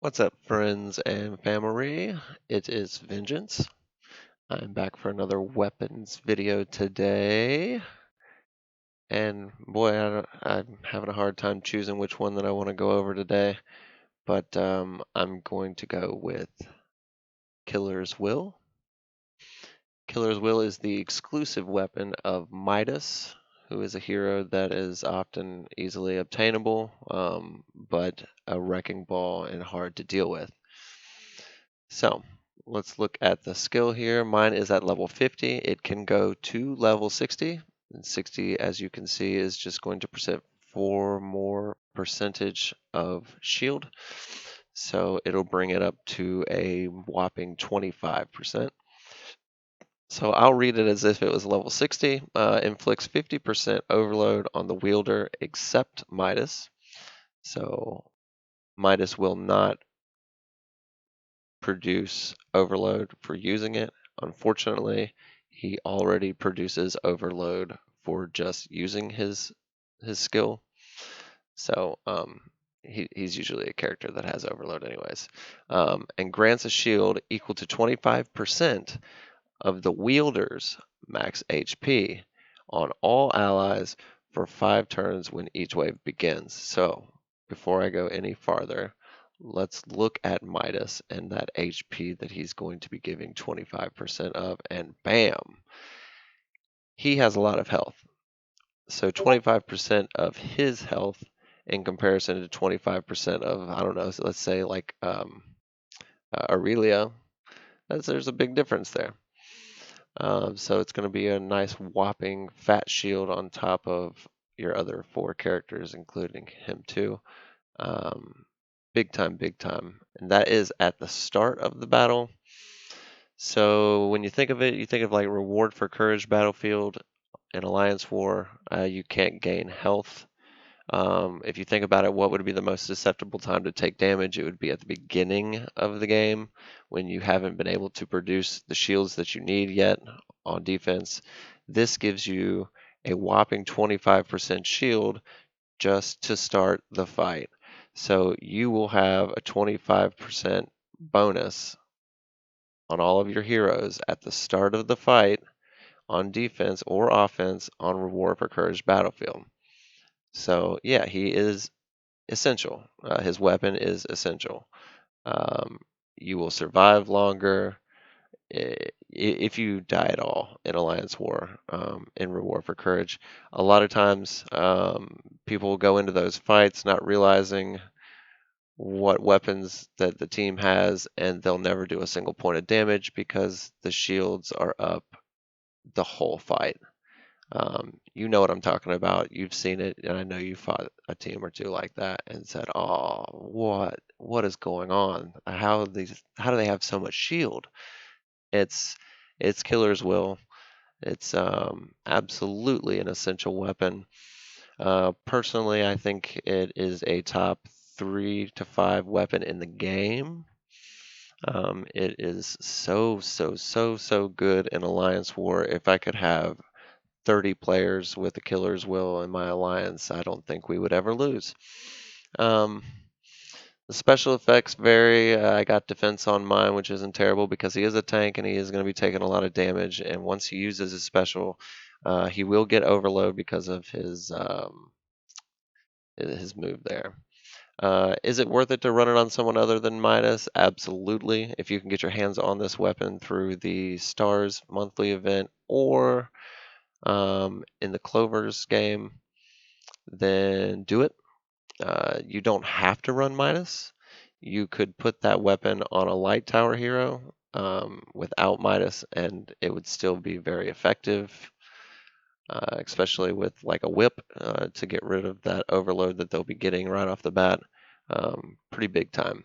What's up, friends and family? It is Vengeance. I'm back for another weapons video today. And boy, I'm having a hard time choosing which one that I want to go over today. But I'm going to go with Killer's Will. Killer's Will is the exclusive weapon of Mytus, who is a hero that is often easily obtainable, but a wrecking ball and hard to deal with. So let's look at the skill here. Mine is at level 50. It can go to level 60. And 60, as you can see, is just going to present 4 more percentage of shield. So it'll bring it up to a whopping 25%. So I'll read it as if it was level 60. Inflicts 50% overload on the wielder except Mytus. So Mytus will not produce overload for using it. Unfortunately, he already produces overload for just using his skill. So he's usually a character that has overload anyways. And grants a shield equal to 25% of the wielder's max HP on all allies for 5 turns when each wave begins. So before I go any farther, let's look at Mytus and that HP that he's going to be giving 25% of, and bam, he has a lot of health. So 25% of his health in comparison to 25% of, I don't know, so let's say like Aurelia, there's a big difference there. So it's going to be a nice whopping fat shield on top of your other 4 characters, including him too. Big time, big time. And that is at the start of the battle. So when you think of it, you think of like reward for courage battlefield in Alliance War. You can't gain health. If you think about it, what would be the most susceptible time to take damage? It would be at the beginning of the game when you haven't been able to produce the shields that you need yet on defense. This gives you a whopping 25% shield just to start the fight. So you will have a 25% bonus on all of your heroes at the start of the fight on defense or offense on reward for courage battlefield. So yeah, he is essential. His weapon is essential. Um, you will survive longer if you die at all in Alliance War in reward for courage. A lot of times people will go into those fights not realizing what weapons that the team has, and they'll never do a single point of damage because the shields are up the whole fight. You know what I'm talking about. You've seen it, and I know you fought a team or two like that and said, "Oh, what is going on? How do they have so much shield?" It's Killer's Will. It's absolutely an essential weapon. Personally, I think it is a top 3 to 5 weapon in the game. It is so good in Alliance War. If I could have 30 players with the Killer's Will in my alliance, I don't think we would ever lose. The special effects vary. I got defense on mine, which isn't terrible because he is a tank and he is going to be taking a lot of damage. And once he uses his special, he will get overload because of his move there. Is it worth it to run it on someone other than Mytus? Absolutely. If you can get your hands on this weapon through the Stars monthly event or in the Clovers game, then do it. You don't have to run Mytus. You could put that weapon on a light tower hero without Mytus, and it would still be very effective, especially with like a whip to get rid of that overload that they'll be getting right off the bat. Pretty big time.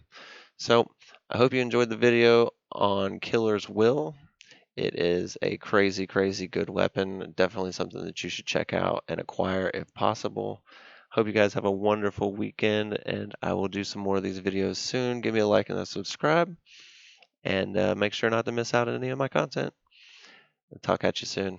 So I hope you enjoyed the video on Killer's Will. It is a crazy good weapon. Definitely something that you should check out and acquire if possible. Hope you guys have a wonderful weekend, and I will do some more of these videos soon. Give me a like and a subscribe, and make sure not to miss out on any of my content. I'll talk at you soon.